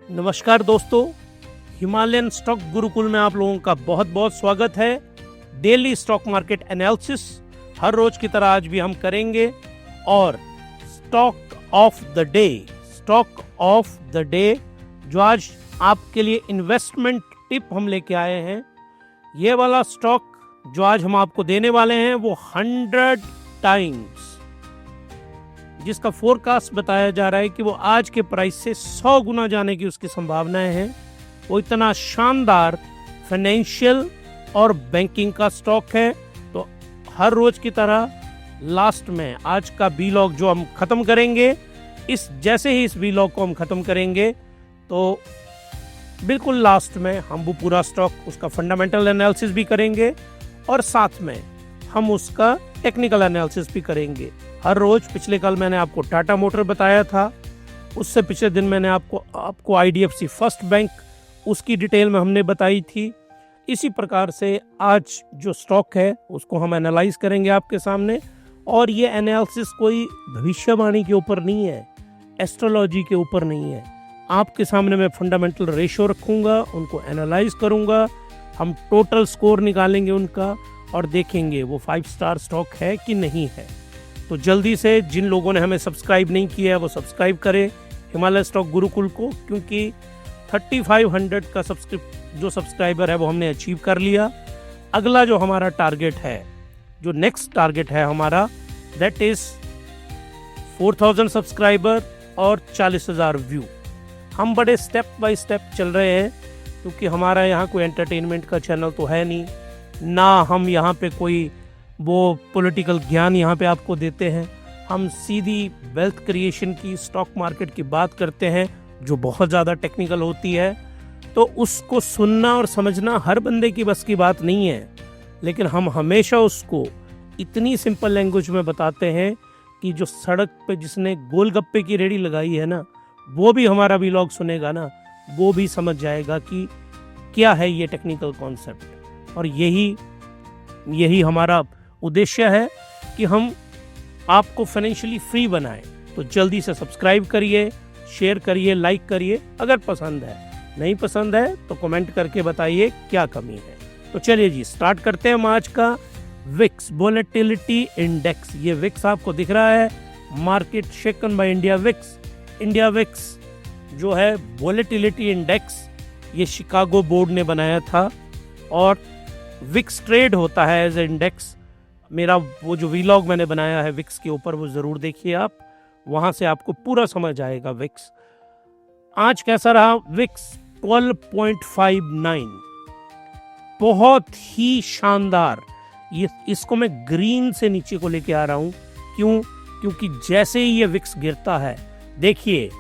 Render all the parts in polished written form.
नमस्कार दोस्तों, Himalayan stock Gurukul में आप लोगों का बहुत बहुत स्वागत है। डेली स्टॉक मार्केट एनालिसिस हर रोज की तरह आज भी हम करेंगे और स्टॉक ऑफ द डे जो आज आपके लिए इन्वेस्टमेंट टिप हम लेके आए हैं, ये वाला स्टॉक जो आज हम आपको देने वाले हैं वो 100 टाइम्स जिसका फोरकास्ट बताया जा रहा है कि वो आज के प्राइस से 100 गुना जाने की उसकी संभावनाएं हैं। वो इतना शानदार फाइनेंशियल और बैंकिंग का स्टॉक है। तो हर रोज की तरह लास्ट में आज का वीलॉग जो हम खत्म करेंगे, जैसे ही इस वीलॉग को हम खत्म करेंगे तो बिल्कुल लास्ट में हम वो पूरा स्टॉक उसका फंडामेंटल एनालिसिस भी करेंगे और साथ में हम उसका टेक्निकल एनालिसिस भी करेंगे। हर रोज पिछले कल मैंने आपको टाटा मोटर बताया था, उससे पिछले दिन मैंने आपको IDFC फर्स्ट बैंक उसकी डिटेल में हमने बताई थी। इसी प्रकार से आज जो स्टॉक है उसको हम एनालाइज करेंगे आपके सामने। और ये एनालिसिस कोई भविष्यवाणी के ऊपर नहीं है, एस्ट्रोलॉजी के ऊपर नहीं है। आपके सामने मैं फंडामेंटल रेशियो रखूंगा, उनको एनालाइज करूंगा, हम टोटल स्कोर निकालेंगे उनका और देखेंगे वो 5 स्टार स्टॉक है कि नहीं है। तो जल्दी से जिन लोगों ने हमें सब्सक्राइब नहीं किया है वो सब्सक्राइब करें हिमालय स्टॉक गुरुकुल को, क्योंकि 3500 का जो सब्सक्राइबर है वो हमने अचीव कर लिया। अगला जो हमारा टारगेट है, जो नेक्स्ट टारगेट है हमारा, दैट इज 4000 सब्सक्राइबर और 40,000 व्यू। हम बड़े स्टेप बाय स्टेप चल रहे हैं, क्योंकि हमारा यहाँ कोई एंटरटेनमेंट का चैनल तो है नहीं, ना हम यहाँ पे कोई वो पॉलिटिकल ज्ञान यहाँ पे आपको देते हैं। हम सीधी वेल्थ क्रिएशन की, स्टॉक मार्केट की बात करते हैं जो बहुत ज़्यादा टेक्निकल होती है। तो उसको सुनना और समझना हर बंदे की बस की बात नहीं है, लेकिन हम हमेशा उसको इतनी सिंपल लैंग्वेज में बताते हैं कि जो सड़क पे जिसने गोलगप्पे की रेडी लगाई है ना, वो भी हमारा व्लॉग सुनेगा ना, वो भी समझ जाएगा कि क्या है ये टेक्निकल कॉन्सेप्ट। और यही हमारा उद्देश्य है कि हम आपको फाइनेंशियली फ्री बनाएं। तो जल्दी से सब्सक्राइब करिए, शेयर करिए, लाइक करिए। अगर पसंद है, नहीं पसंद है तो कमेंट करके बताइए क्या कमी है। तो चलिए जी, स्टार्ट करते हैं हम आज का विक्स वोलेटिलिटी इंडेक्स। ये विक्स आपको दिख रहा है, market shaken by India VIX. India VIX जो है वोलेटिलिटी इंडेक्स, ये शिकागो बोर्ड ने बनाया था और विक्स ट्रेड होता है एज इंडेक्स। मेरा वो जो व्लॉग मैंने बनाया है विक्स के ऊपर, वो जरूर देखिए आप, वहां से आपको पूरा समझ आएगा विक्स। आज कैसा रहा विक्स? 12.59, बहुत ही शानदार। इसको मैं ग्रीन से नीचे को लेके आ रहा हूं। क्यों? क्योंकि जैसे ही ये विक्स गिरता है, देखिए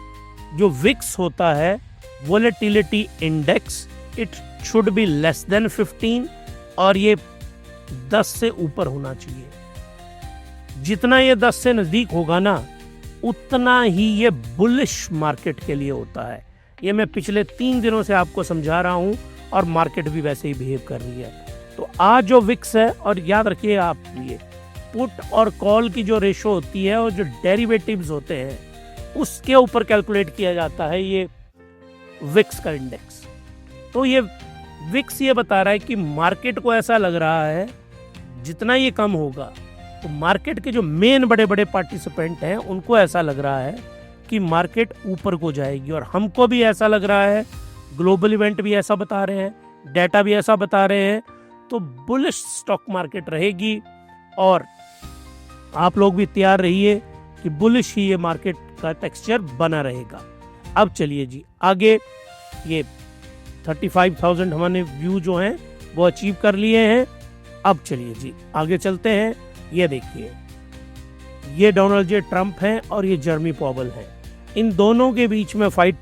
जो विक्स होता है volatility index, it should be less than 15 और ये 10 से ऊपर होना चाहिए। जितना ये 10 से नजदीक होगा ना, उतना ही ये बुलिश मार्केट के लिए होता है। ये मैं पिछले 3 दिनों से आपको समझा रहा हूं और मार्केट भी वैसे ही बिहेव कर रही है। तो आज जो विक्स है, और याद रखिए आप, ये पुट और कॉल की जो रेशो होती है और जो डेरिवेटिव्स होते हैं उसके ऊपर कैलकुलेट किया जाता है ये विक्स का इंडेक्स। तो ये विक्स ये बता रहा है कि मार्केट को ऐसा लग रहा है जितना ये कम होगा, तो मार्केट के जो मेन बड़े बड़े पार्टिसिपेंट हैं उनको ऐसा लग रहा है कि मार्केट ऊपर को जाएगी, और हमको भी ऐसा लग रहा है, ग्लोबल इवेंट भी ऐसा बता रहे हैं, डेटा भी ऐसा बता रहे हैं। तो बुलिश स्टॉक मार्केट रहेगी और आप लोग भी तैयार रहिए कि बुलिश ही ये मार्केट का टेक्सचर बना रहेगा। अब चलिए जी आगे, ये 35,000 हमने व्यू जो हैं वो अचीव कर लिए हैं। अब चलिए जी आगे चलते हैं। ये देखिए, ये डोनाल्ड जे ट्रंप हैं और ये जर्मी पॉवेल हैं। इन दोनों के बीच में फाइट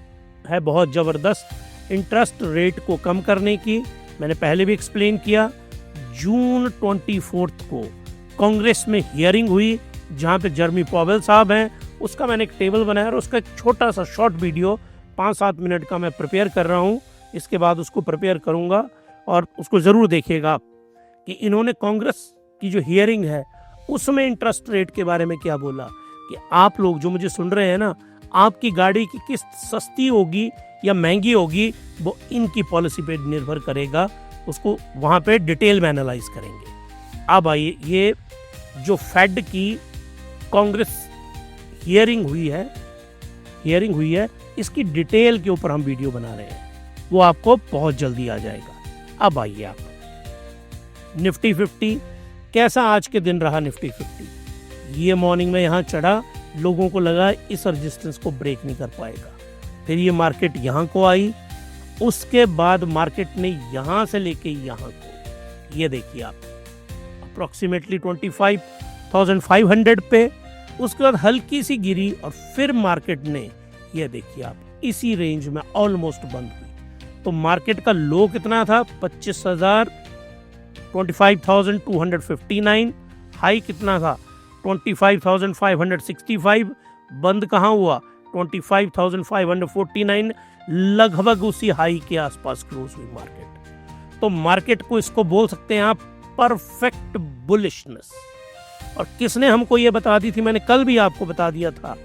है बहुत ज़बरदस्त इंटरेस्ट रेट को कम करने की। मैंने पहले भी एक्सप्लेन किया। जून 24 को कांग्रेस में हियरिंग हुई जहाँ पे जर्मी पॉवेल साहब हैं, उसका मैंने एक टेबल बनाया और उसका एक छोटा सा शॉर्ट वीडियो 5-7 मिनट का मैं प्रिपेयर कर रहा हूँ। इसके बाद उसको प्रिपेयर करूँगा और उसको ज़रूर देखिएगा कि इन्होंने कांग्रेस की जो हियरिंग है उसमें इंटरेस्ट रेट के बारे में क्या बोला। कि आप लोग जो मुझे सुन रहे हैं ना, आपकी गाड़ी की किस्त सस्ती होगी या महंगी होगी वो इनकी पॉलिसी पे निर्भर करेगा, उसको वहाँ पे डिटेल में एनालाइज करेंगे। अब आइए, ये जो फेड की कांग्रेस हियरिंग हुई है इसकी डिटेल के ऊपर हम वीडियो बना रहे हैं, वो आपको बहुत जल्दी आ जाएगा। अब आइए आप निफ्टी 50 कैसा आज के दिन रहा। निफ्टी 50 ये मॉर्निंग में यहाँ चढ़ा, लोगों को लगा इस रेजिस्टेंस को ब्रेक नहीं कर पाएगा, फिर ये मार्केट यहाँ को आई, उसके बाद मार्केट ने यहाँ से लेके यहाँ को, ये देखिए आप अप्रोक्सीमेटली 25,500 पे, उसके बाद हल्की सी गिरी और फिर मार्केट ने, ये देखिए आप, इसी रेंज में ऑलमोस्ट बंद हुई। तो मार्केट का लो कितना था 25,259, हाई कितना था 25,565, बंद कहाँ हुआ 25,549, लगभग उसी हाई के आसपास क्लोज हुई मार्केट। तो मार्केट को इसको बोल सकते हैं आप परफेक्ट बुलिशनेस। और किसने हमको ये बता दी थी, मैंने कल भी आपको बता दिया था,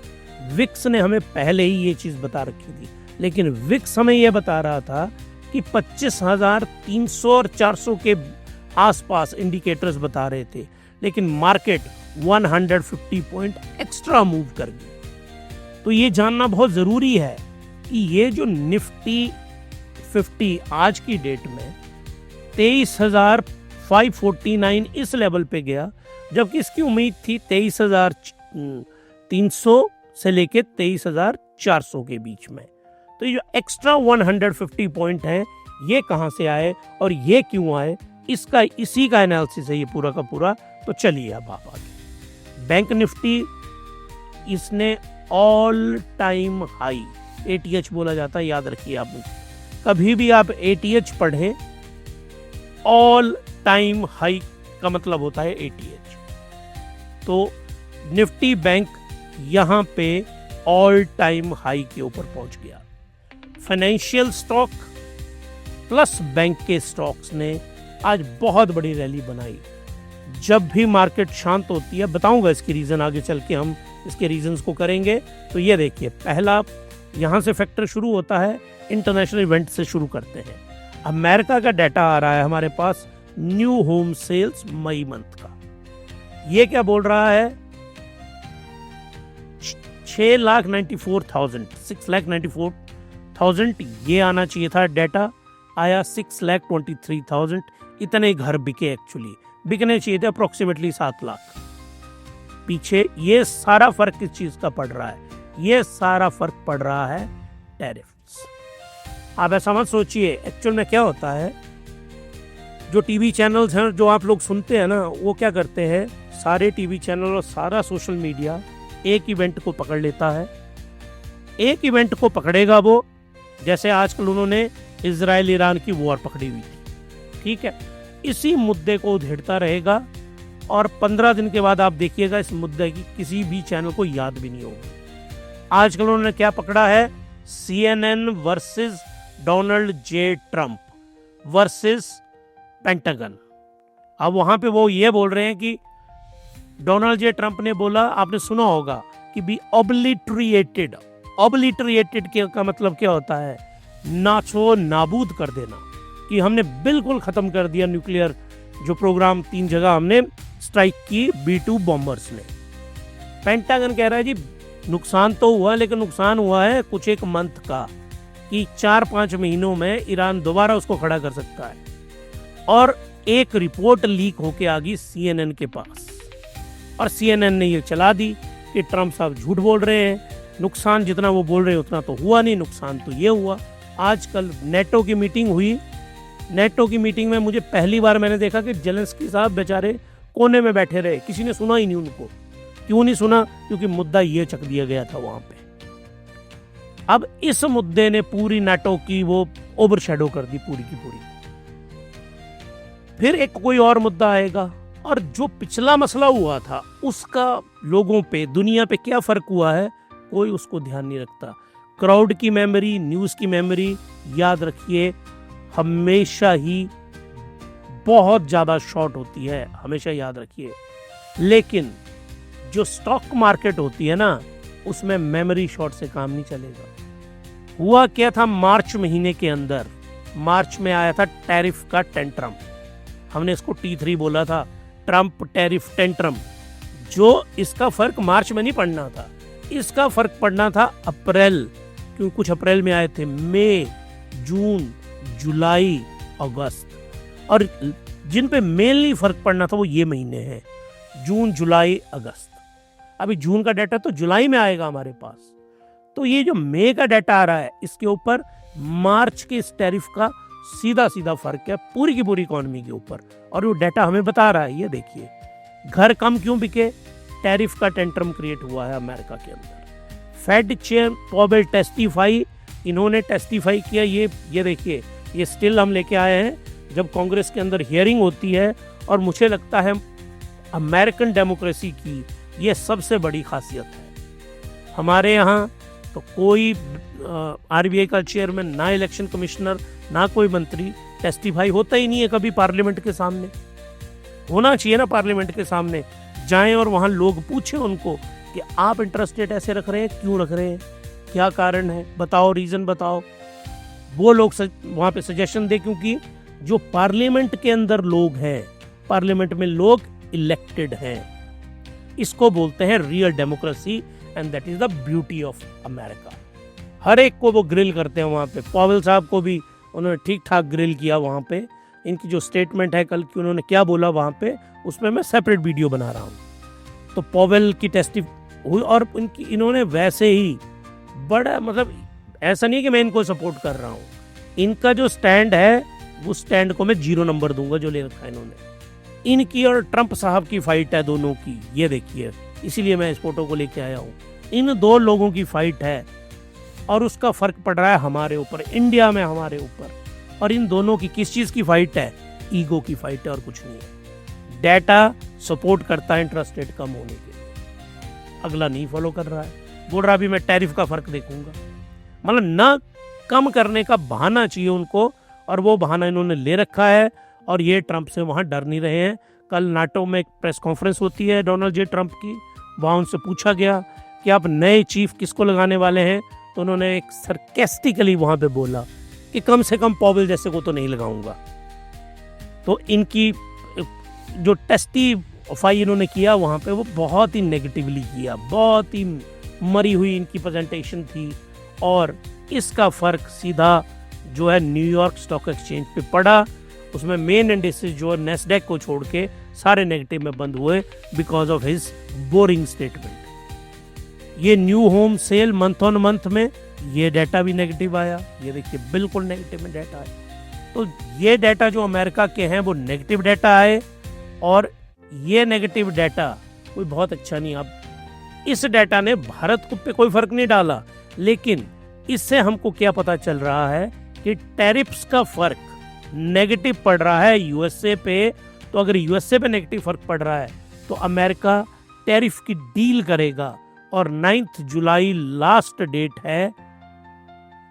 विक्स ने हमें पहले ही ये चीज बता रखी थी, लेकिन विक्स हमें ये बता रहा था कि 25,300 और 400 के आसपास इंडिकेटर्स बता रहे थे, लेकिन मार्केट 150 पॉइंट एक्स्ट्रा मूव कर गई। तो ये जानना बहुत जरूरी है कि ये जो निफ्टी 50 आज की डेट में 23,549 इस लेवल पे गया, जबकि इसकी उम्मीद थी 23,300 से लेके 23,400 के बीच में। तो ये जो एक्स्ट्रा 150 पॉइंट है ये कहां से आए और ये क्यों आए, इसका इसी का एनालिसिस है ये पूरा का पूरा। तो चलिए अब आप आगे। बैंक निफ्टी, इसने ऑल टाइम हाई, ATH बोला जाता है, याद रखिए आप, कभी भी आप ATH पढ़ें, ऑल टाइम हाई का मतलब होता है ATH। तो निफ्टी बैंक यहां पे ऑल टाइम हाई के ऊपर पहुंच गया। फाइनेंशियल स्टॉक प्लस बैंक के स्टॉक्स ने आज बहुत बड़ी रैली बनाई। जब भी मार्केट शांत होती है, बताऊंगा इसकी रीजन आगे चल के, हम इसके रीजंस को करेंगे। तो ये देखिए, पहला यहां से फैक्टर शुरू होता है, इंटरनेशनल इवेंट से शुरू करते हैं। अमेरिका का डाटा आ रहा है हमारे पास, न्यू होम सेल्स मई मंथ का। ये क्या बोल रहा है, 6,94,000 ये आना चाहिए था डाटा, आया 6,23,000। इतने घर बिके, एक्चुअली बिकने चाहिए थे अप्रोक्सीमेटली 7 लाख। पीछे ये सारा फर्क किस चीज का पड़ रहा है, ये सारा फर्क पड़ रहा है टैरिफ्स। आप ऐसा मत सोचिए, एक्चुअल में क्या होता है, जो टीवी चैनल्स हैं जो आप लोग सुनते हैं ना, वो क्या करते हैं, सारे टीवी चैनल और सारा सोशल मीडिया एक इवेंट को पकड़ लेता है। एक इवेंट को पकड़ेगा वो, जैसे आजकल उन्होंने इजराइल ईरान की वॉर पकड़ी हुई थी, ठीक है, इसी मुद्दे को उधेड़ता रहेगा और 15 दिन के बाद आप देखिएगा इस मुद्दे की किसी भी चैनल को याद भी नहीं होगी। आजकल उन्होंने क्या पकड़ा है, CNN versus Donald J Trump versus pentagon. अब वहां पे वो ये बोल रहे हैं कि डोनाल्ड जे ट्रंप ने बोला, आपने सुना होगा कि बी ऑब्लिटरेटेड। ऑब्लिटरेटेड का मतलब क्या होता है, नाचो नाबूद कर देना, कि हमने बिल्कुल खत्म कर दिया न्यूक्लियर जो प्रोग्राम, 3 जगह हमने स्ट्राइक की B-2 बॉम्बर्स ने। पेंटागन कह रहा है जी नुकसान तो हुआ, लेकिन नुकसान हुआ है कुछ एक मंथ का, कि 4-5 महीनों में ईरान दोबारा उसको खड़ा कर सकता है। और एक रिपोर्ट लीक होके आ गई CNN के पास, और CNN ने ये चला दी कि ट्रंप साहब झूठ बोल रहे हैं, नुकसान जितना वो बोल रहे हैं उतना तो हुआ नहीं, नुकसान तो ये हुआ। आजकल नेटो की मीटिंग हुई, नेटो की मीटिंग में मुझे पहली बार मैंने देखा कि जेलेंस्की साहब बेचारे कोने में बैठे रहे, किसी ने सुना ही नहीं उनको। क्यों नहीं सुना, क्योंकि मुद्दा ये चक दिया गया था वहां पे। अब इस मुद्दे ने पूरी नेटो की वो ओवरशैडो कर दी पूरी की पूरी। फिर एक कोई और मुद्दा आएगा, और जो पिछला मसला हुआ था उसका लोगों पे, दुनिया पे क्या फर्क हुआ है, कोई उसको ध्यान नहीं रखता। क्राउड की मेमोरी, न्यूज की मेमोरी, याद रखिए, हमेशा ही बहुत ज्यादा शॉर्ट होती है, हमेशा याद रखिए। लेकिन जो स्टॉक मार्केट होती है ना, उसमें मेमोरी शॉर्ट से काम नहीं चलेगा। हुआ क्या था मार्च महीने के अंदर, मार्च में आया था टैरिफ का टेंट्रम, हमने इसको T3 बोला था, ट्रंप टैरिफ टेंट्रम। जो इसका फर्क मार्च में नहीं पड़ना था, इसका फर्क पड़ना था अप्रैल, क्योंकि कुछ अप्रैल में आए थे, मई, जून, जुलाई, अगस्त, और जिन पे मेनली फर्क पड़ना था वो ये महीने हैं, जून, जुलाई, अगस्त। अभी जून का डाटा तो जुलाई में आएगा हमारे पास, तो ये जो मई का डाटा आ रहा है इसके ऊपर मार्च के इस टैरिफ का सीधा सीधा फर्क है पूरी की पूरी इकोनॉमी के ऊपर, और वो डाटा हमें बता रहा है। ये देखिए, घर कम क्यों बिके, टैरिफ का टेंट्रम क्रिएट हुआ है अमेरिका के अंदर। फेड चेयर पॉवेल टेस्टिफाई, इन्होंने टेस्टिफाई किया, ये देखिए, ये स्टिल हम लेके आए हैं जब कांग्रेस के अंदर हियरिंग होती है, और मुझे लगता है अमेरिकन डेमोक्रेसी की ये सबसे बड़ी खासियत है। हमारे यहाँ तो कोई आरबीआई का चेयरमैन, ना इलेक्शन कमिश्नर, ना कोई मंत्री टेस्टिफाई होता ही नहीं है कभी पार्लियामेंट के सामने। होना चाहिए ना, पार्लियामेंट के सामने जाएं और वहाँ लोग पूछें उनको कि आप इंटरेस्ट रेट ऐसे रख रहे हैं, क्यों रख रहे हैं, क्या कारण है, बताओ, रीज़न बताओ। वो लोग वहाँ पे सजेशन दे, क्योंकि जो पार्लियामेंट के अंदर लोग हैं, पार्लियामेंट में लोग इलेक्टेड हैं, इसको बोलते हैं real democracy, and that is the beauty of America. हर एक को वो ग्रिल करते हैं वहाँ पे। पॉवेल साहब को भी उन्होंने ठीक ठाक ग्रिल किया वहाँ पे। इनकी जो स्टेटमेंट है कल की, उन्होंने क्या बोला वहाँ पे, उसमें मैं सेपरेट वीडियो बना रहा हूँ। तो पॉवेल की टेस्टिफ हुई, और इन्होंने वैसे ही बड़ा, मतलब ऐसा नहीं कि मैं इनको सपोर्ट कर रहा हूँ, इनका जो स्टैंड है उस स्टैंड को मैं 0 नंबर दूंगा जो ले रखा है इन्होंने। इनकी और ट्रंप साहब की फाइट है दोनों की, ये देखिए, इसीलिए मैं इस फोटो को लेके आया हूँ। इन दो लोगों की फाइट है और उसका फर्क पड़ रहा है हमारे ऊपर, इंडिया में हमारे ऊपर। और इन दोनों की किस चीज की फाइट है? ईगो की फाइट है और कुछ नहीं है। डाटा सपोर्ट करता है इंटरेस्ट रेट कम होने के लिए, अगला नहीं फॉलो कर रहा है, बोल रहा अभी मैं टैरिफ का फर्क देखूंगा। मतलब ना कम करने का बहाना चाहिए उनको, और वो बहाना इन्होंने ले रखा है, और ये ट्रंप से वहां डर नहीं रहे हैं। कल नाटो में एक प्रेस कॉन्फ्रेंस होती है डोनाल्ड जे ट्रंप की, वहां उनसे पूछा गया कि आप नए चीफ किसको लगाने वाले हैं, तो उन्होंने एक सरकेस्टिकली वहां पे बोला कि कम से कम पॉवेल जैसे को तो नहीं लगाऊंगा। तो इनकी जो टेस्टिफाई इन्होंने किया वहां पे, वो बहुत ही नेगेटिवली किया, बहुत ही मरी हुई इनकी प्रेजेंटेशन थी, और इसका फर्क सीधा जो है न्यूयॉर्क स्टॉक एक्सचेंज पे पड़ा। उसमें मेन इंडिसेस जो है नैस्डैक को छोड़ के सारे नेगेटिव में बंद हुए because of his boring statement. ये new home sale month on month में ये डाटा भी नेगेटिव आया, ये देखिए बिल्कुल नेगेटिव में डाटा आया। तो ये डाटा जो अमेरिका के हैं वो नेगेटिव डाटा आए, और ये नेगेटिव डाटा कोई बहुत अच्छा नहीं। अब इस डाटा ने भारत को पे कोई फर्क नहीं डाला, लेकिन इससे हमको क्या पता चल रहा है कि टैरिफ्स का फर्क नेगेटिव पड़ रहा है यूएसए पे। तो अगर यूएसए पे नेगेटिव फर्क पड़ रहा है तो अमेरिका टैरिफ की डील करेगा, और 9 जुलाई लास्ट डेट है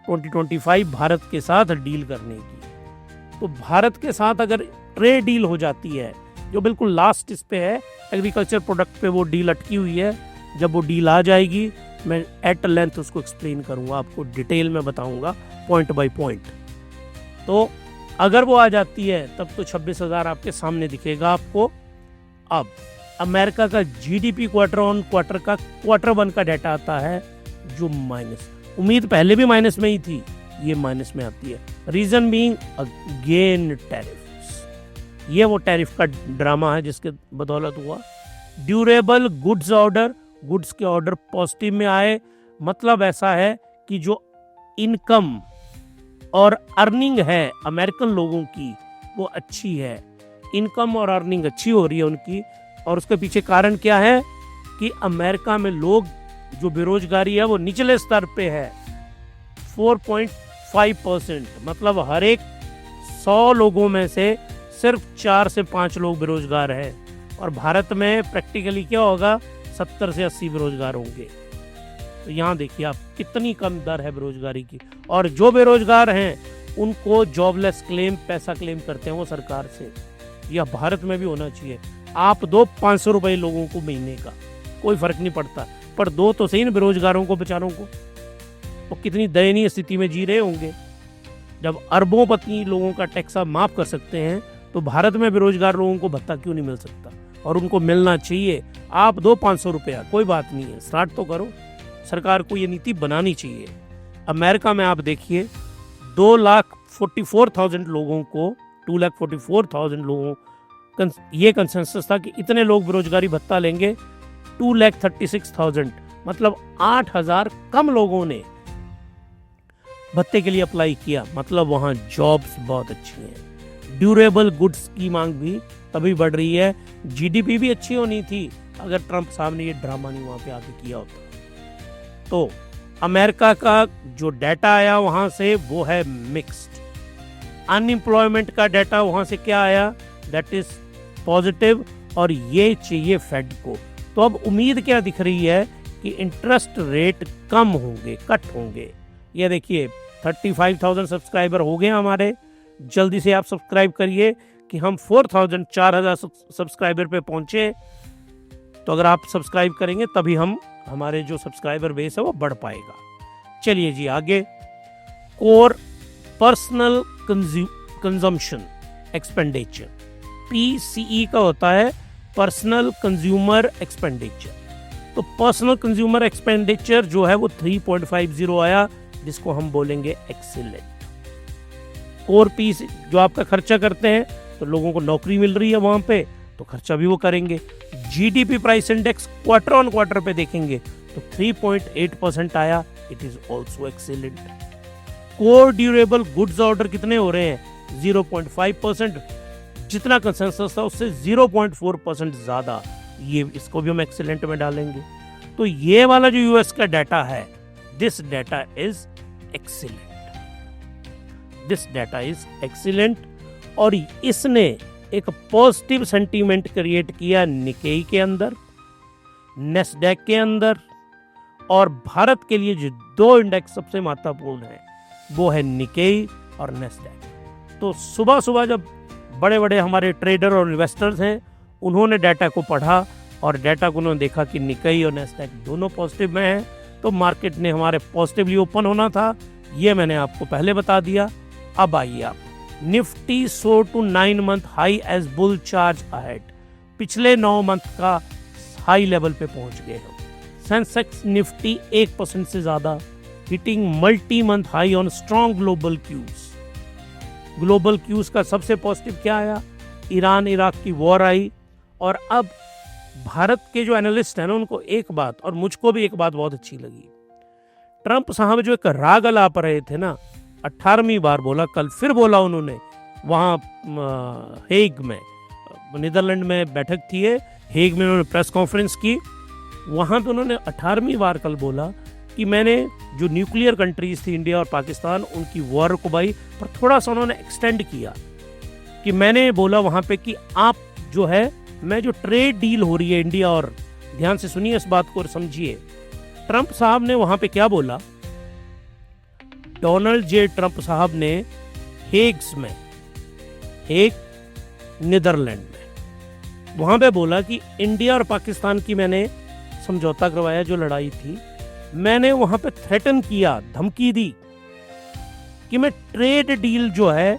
2025 भारत के साथ डील करने की। तो भारत के साथ अगर ट्रेड डील हो जाती है, जो बिल्कुल लास्ट इस पे है, एग्रीकल्चर प्रोडक्ट पे वो डील अटकी हुई है, जब वो डील आ जाएगी मैं एट लेंथ उसको एक्सप्लेन करूंगा, आपको डिटेल में बताऊंगा पॉइंट बाय पॉइंट। तो अगर वो आ जाती है तब तो 26,000 आपके सामने दिखेगा आपको। अब अमेरिका का जीडीपी क्वार्टर ऑन क्वार्टर का Q1 का डाटा आता है जो माइनस, उम्मीद पहले भी माइनस में ही थी, ये माइनस में आती है। रीजन बीइंग अगेन टैरिफ्स, ये वो टैरिफ का ड्रामा है जिसके बदौलत हुआ। ड्यूरेबल गुड्स ऑर्डर, गुड्स के ऑर्डर पॉजिटिव में आए, मतलब ऐसा है कि जो इनकम और अर्निंग है अमेरिकन लोगों की वो अच्छी है, इनकम और अर्निंग अच्छी हो रही है उनकी। और उसके पीछे कारण क्या है कि अमेरिका में लोग जो बेरोजगारी है वो निचले स्तर पे है 4.5%, मतलब हर एक 100 लोगों में से सिर्फ 4 से 5 लोग बेरोजगार हैं। और भारत में प्रैक्टिकली क्या होगा, 70 से 80 बेरोजगार होंगे। तो यहाँ देखिए आप कितनी कम दर है बेरोजगारी की, और जो बेरोजगार हैं उनको जॉबलेस क्लेम, पैसा क्लेम करते हैं वो सरकार से। यह भारत में भी होना चाहिए। आप दो 500 रुपए लोगों को महीने का, कोई फर्क नहीं पड़ता, पर दो तो सही ना बेरोजगारों को, बेचारों को। वो कितनी दयनीय स्थिति में जी रहे होंगे। जब अरबोंपति लोगों का टैक्स आप माफ कर सकते हैं तो भारत में बेरोजगार लोगों को भत्ता क्यों नहीं मिल सकता? और उनको मिलना चाहिए। आप दो 500 रुपया, कोई बात नहीं है, स्टार्ट तो करो। सरकार को ये नीति बनानी चाहिए। अमेरिका में आप देखिए 2,44,000 लोगों को 2,44,000 लोगों ये कंसेंसस था कि इतने लोग बेरोजगारी भत्ता लेंगे। 2,36,000 मतलब 8,000 कम लोगों ने भत्ते के लिए अप्लाई किया। मतलब वहाँ जॉब्स बहुत अच्छी हैं। ड्यूरेबल गुड्स की मांग भी तभी बढ़ रही है। जीडीपी भी अच्छी होनी थी अगर ट्रंप साहब ने ये ड्रामा नहीं वहाँ पे आके किया होता। तो अमेरिका का जो डाटा आया वहाँ से वो है मिक्स्ड। अनएम्प्लॉयमेंट का डाटा वहाँ से क्या आया? दैट इज पॉजिटिव, और ये चाहिए फेड को। तो अब उम्मीद क्या दिख रही है कि इंटरेस्ट रेट कम होंगे, कट होंगे। ये देखिए 35,000 सब्सक्राइबर हो गए हमारे। जल्दी से आप सब्सक्राइब करिए कि हम 4,000 सब्सक्राइबर पे पहुंचे। तो अगर आप सब्सक्राइब करेंगे तभी हमारे जो सब्सक्राइबर बेस है वो बढ़ पाएगा। चलिए जी आगे। Core personal consumption expenditure, PCE का होता है पर्सनल कंज्यूमर एक्सपेंडिचर। तो पर्सनल कंज्यूमर एक्सपेंडिचर जो है वो 3.50 आया, जिसको हम बोलेंगे एक्सीलेंट। कोर पीस जो आपका खर्चा करते हैं, तो लोगों को नौकरी मिल रही है वहां पे, तो खर्चा भी वो करेंगे। GDP price index quarter on quarter पे देखेंगे तो 3.8% आया, it is also excellent. Core durable goods order कितने हो रहे हैं? 0.5%, जितना कंसेंसस था उससे 0.4% ज्यादा। ये इसको भी हम एक्सीलेंट में डालेंगे। तो ये वाला जो यूएस का डाटा है, this data is excellent, this data is excellent. और इसने एक पॉजिटिव सेंटीमेंट क्रिएट किया निकेई के अंदर, नेस्डैक के अंदर, और भारत के लिए जो दो इंडेक्स सबसे महत्वपूर्ण है वो है निकेई और नेस्डैक। तो सुबह सुबह जब बड़े बड़े हमारे ट्रेडर और इन्वेस्टर्स हैं, उन्होंने डाटा को पढ़ा और डाटा को उन्होंने देखा कि निकेई और नेस्डैक दोनों पॉजिटिव में हैं, तो मार्केट ने हमारे पॉजिटिवली ओपन होना था। ये मैंने आपको पहले बता दिया। अब आइए आप Nifty so to 9 month high as bull charge ahead. पिछले 9 मंथ का हाई लेवल पे पहुंच गए हम। सेंसेक्स निफ्टी 1% से ज्यादा, hitting multi month high on strong global cues. Global cues का सबसे पॉजिटिव क्या आया? ईरान इराक की वॉर आई। और अब भारत के जो एनालिस्ट हैं ना, उनको एक बात, और मुझको भी एक बात बहुत अच्छी लगी। ट्रंप साहब जो एक राग अलाप रहे थे ना, 18वीं बार बोला, कल फिर बोला उन्होंने वहाँ हेग में, नीदरलैंड में बैठक थी, हेग में उन्होंने प्रेस कॉन्फ्रेंस की। वहाँ पे उन्होंने 18वीं बार कल बोला कि मैंने जो न्यूक्लियर कंट्रीज थी इंडिया और पाकिस्तान, उनकी वॉर को भाई पर थोड़ा सा उन्होंने एक्सटेंड किया कि मैंने बोला वहाँ पे कि आप जो है, मैं जो ट्रेड डील हो रही है इंडिया और, ध्यान से सुनिए इस बात को और समझिए। ट्रंप साहब ने वहाँ पे क्या बोला? डोनाल्ड जे ट्रंप साहब ने हेग्स में, हेग नीदरलैंड में, वहाँ पे बोला कि इंडिया और पाकिस्तान की मैंने समझौता करवाया, जो लड़ाई थी, मैंने वहां पे थ्रेटन किया, धमकी दी कि मैं ट्रेड डील जो है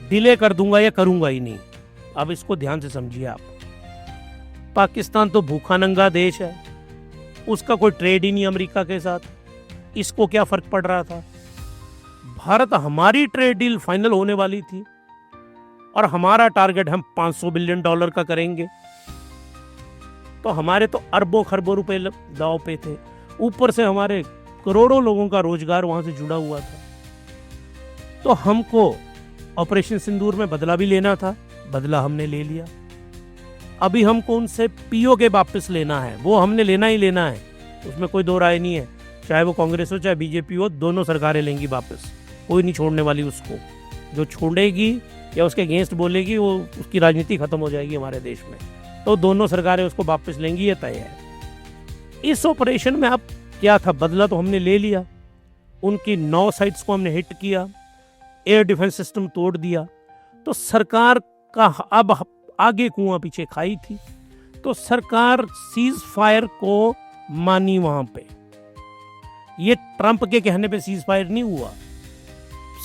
डिले कर दूंगा या करूंगा ही नहीं। अब इसको ध्यान से समझिए आप। पाकिस्तान तो भूखा नंगा देश है, उसका कोई ट्रेड ही नहीं अमेरिका के साथ, इसको क्या फर्क पड़ रहा था? भारत, हमारी ट्रेड डील फाइनल होने वाली थी और हमारा टारगेट हम $500 बिलियन का करेंगे। तो हमारे तो अरबों खरबों रुपए दांव पे थे, ऊपर से हमारे करोड़ों लोगों का रोजगार वहां से जुड़ा हुआ था। तो हमको ऑपरेशन सिंदूर में बदला भी लेना था, बदला हमने ले लिया। अभी हमको उनसे पीओ के वापस लेना है, वो हमने लेना ही लेना है, उसमें कोई दो राय नहीं है। चाहे वो कांग्रेस हो चाहे बीजेपी हो, दोनों सरकारें लेंगी वापस, कोई नहीं छोड़ने वाली उसको। जो छोड़ेगी या उसके अगेंस्ट बोलेगी, वो उसकी राजनीति खत्म हो जाएगी हमारे देश में। तो दोनों सरकारें उसको वापस लेंगी, ये तय है। इस ऑपरेशन में अब क्या था? बदला तो हमने ले लिया, उनकी 9 साइट्स को हमने हिट किया, एयर डिफेंस सिस्टम तोड़ दिया। तो सरकार का अब आगे कुआं पीछे खाई थी, तो सरकार सीज फायर को मानी वहां पे। ये ट्रंप के कहने पे सीज फायर नहीं हुआ,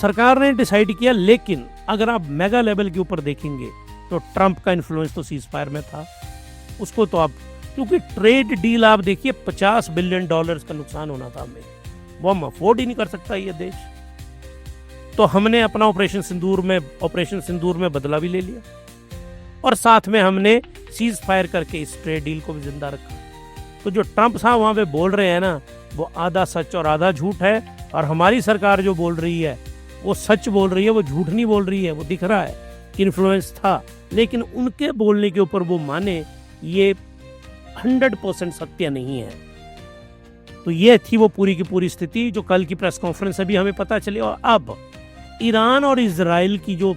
सरकार ने डिसाइड किया। लेकिन अगर आप मेगा लेवल के ऊपर देखेंगे तो ट्रंप का इन्फ्लुएंस तो सीज फायर में था। उसको तो आप, क्योंकि ट्रेड डील आप देखिए $50 बिलियन का नुकसान होना था हमें, वो हम अफोर्ड ही नहीं कर सकता ये देश। तो हमने अपना ऑपरेशन सिंदूर में बदला भी ले लिया और साथ में हमने सीज फायर करके इस ट्रेड डील को भी जिंदा रखा। तो जो ट्रंप साहब वहां पे बोल रहे हैं ना, वो आधा सच और आधा झूठ है, और हमारी सरकार जो बोल रही है वो सच बोल रही है, वो झूठ नहीं बोल रही है। वो दिख रहा है कि इन्फ्लुएंस था, लेकिन उनके बोलने के ऊपर वो माने, ये 100% सत्य नहीं है। तो ये थी वो पूरी की पूरी स्थिति जो कल की प्रेस कॉन्फ्रेंस से भी हमें पता चली। और अब ईरान और इजराइल की जो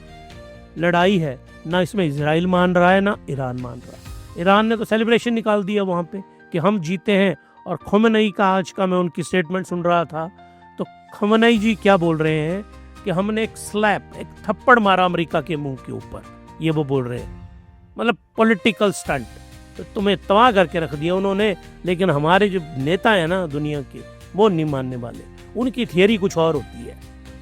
लड़ाई है ना, इसमें इजराइल मान रहा है ना ईरान मान रहा है। ईरान ने तो सेलिब्रेशन निकाल दिया वहां पे कि हम जीते हैं, और खमेनी का आज का मैं उनकी स्टेटमेंट सुन रहा था, तो खमेनी जी क्या बोल रहे हैं कि हमने एक थप्पड़ मारा अमेरिका के मुंह के ऊपर, ये वो बोल रहे हैं, मतलब पॉलिटिकल स्टंट, तो तुम्हें तबाह करके रख दिया उन्होंने। लेकिन हमारे जो नेता है ना दुनिया के, वो नहीं मानने वाले, उनकी थियरी कुछ और होती है।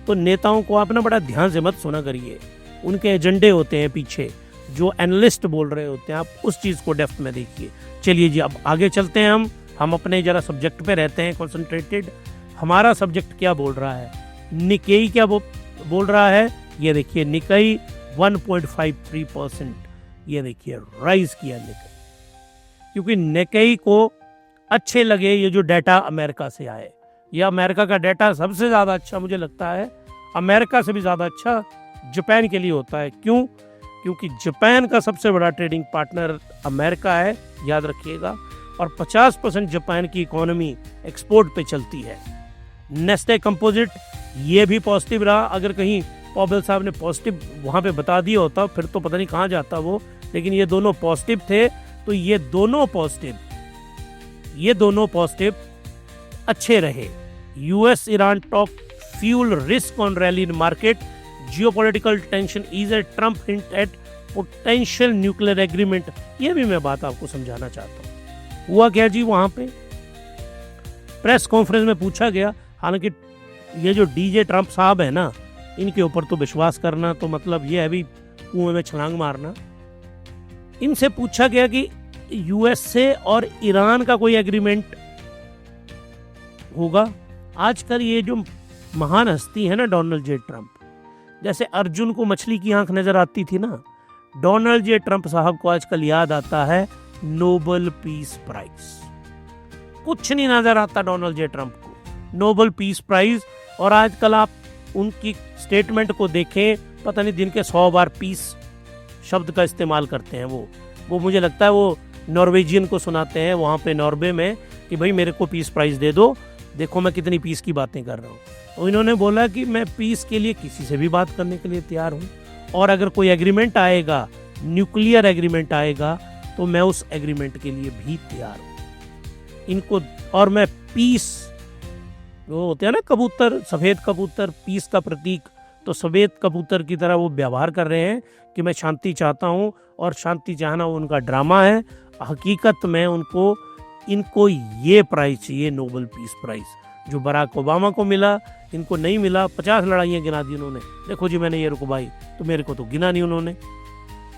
तो नेताओं को आप ना बड़ा ध्यान से मत सुना करिए, उनके एजेंडे होते हैं पीछे, जो एनालिस्ट बोल रहे होते हैं, आप उस चीज़ को डेप्थ में देखिए। चलिए जी, अब आगे चलते हैं, हम अपने जरा सब्जेक्ट पे रहते हैं कॉन्सेंट्रेटेड। हमारा सब्जेक्ट क्या बोल रहा है, निकेई क्या बोल रहा है, ये देखिए निकेई 1.53%, ये देखिए राइज किया निकेई, क्योंकि निकेई को अच्छे लगे ये जो डाटा अमेरिका से आए। ये अमेरिका का डाटा सबसे ज़्यादा अच्छा मुझे लगता है, अमेरिका से भी ज़्यादा अच्छा जापान के लिए होता है। क्यों? क्योंकि जापान का सबसे बड़ा ट्रेडिंग पार्टनर अमेरिका है, याद रखिएगा, और 50% जापान की इकोनॉमी एक्सपोर्ट पे चलती है। नेस्ले कंपोजिट ये भी पॉजिटिव रहा। अगर कहीं पॉवेल साहब ने पॉजिटिव वहाँ पे बता दिया होता फिर तो पता नहीं कहाँ जाता वो, लेकिन ये दोनों पॉजिटिव थे। तो ये दोनों पॉजिटिव अच्छे रहे। US Iran talk fuel risk on rally in market, geopolitical tension is a Trump hint eight potential nuclear agreement. ये भी मैं बात आपको समझाना चाहता हूँ। हुआ क्या जी, वहां पे प्रेस कॉन्फ्रेंस में पूछा गया, हालांकि ये जो डीजे ट्रम्प साहब है ना, इनके ऊपर तो विश्वास करना तो मतलब ये है भी कुएं में छलांग मारना। इनसे पूछा गया कि यूएसए और ईरान का कोई एग्रीमेंट होगा। आजकल ये जो महान हस्ती है ना डोनाल्ड जे ट्रम्प, जैसे अर्जुन को मछली की आंख नजर आती थी ना, डोनाल्ड जे ट्रम्प साहब को आजकल याद आता है नोबेल पीस प्राइज। कुछ नहीं नजर आता डोनाल्ड जे ट्रम्प को, नोबेल पीस प्राइज। और आजकल आप उनकी स्टेटमेंट को देखें, पता नहीं दिन के 100 बार पीस शब्द का इस्तेमाल करते हैं। वो मुझे लगता है वो नॉर्वेजियन को सुनाते हैं वहाँ पे नॉर्वे में कि भाई मेरे को पीस प्राइज दे दो, देखो मैं कितनी पीस की बातें कर रहा हूँ। तो इन्होंने बोला कि मैं पीस के लिए किसी से भी बात करने के लिए तैयार हूँ, और अगर कोई एग्रीमेंट आएगा, न्यूक्लियर एग्रीमेंट आएगा, तो मैं उस एग्रीमेंट के लिए भी तैयार हूँ। इनको, और मैं पीस, वो होते हैं ना कबूतर, सफ़ेद कबूतर पीस का प्रतीक, तो सफ़ेद कबूतर की तरह वो व्यवहार कर रहे हैं कि मैं शांति चाहता हूँ, और शांति चाहना उनका ड्रामा है। हकीकत में इनको ये प्राइज चाहिए, नोबेल पीस प्राइज, जो बराक ओबामा को मिला, इनको नहीं मिला। 50 लड़ाइयाँ गिना दी उन्होंने, देखो जी मैंने ये रुकवाई, तो मेरे को तो गिना नहीं उन्होंने।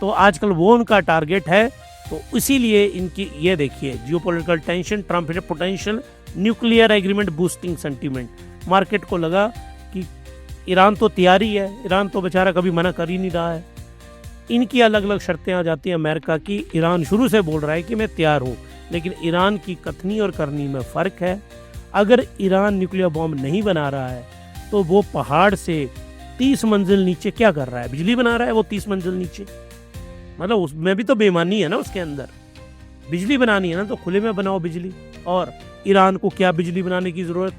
तो आजकल वो उनका टारगेट है। तो इसीलिए इनकी ये देखिए, geopolitical tension, Trump potential nuclear agreement boosting sentiment. Market को लगा कि ईरान तो तैयारी है, ईरान तो बेचारा कभी मना कर ही नहीं रहा है। इनकी अलग अलग शर्तें आ जाती हैं अमेरिका की। ईरान शुरू से बोल रहा है कि मैं तैयार हूँ, लेकिन ईरान की कथनी और करनी में फ़र्क है। अगर ईरान न्यूक्लियर बॉम्ब नहीं बना रहा है तो वो पहाड़ से 30 मंजिल नीचे क्या कर रहा है, बिजली बना रहा है वो 30 मंजिल नीचे। मतलब उसमें भी तो बेईमानी है ना, उसके अंदर बिजली बनानी है ना, तो खुले में बनाओ बिजली। और ईरान को क्या बिजली बनाने की ज़रूरत,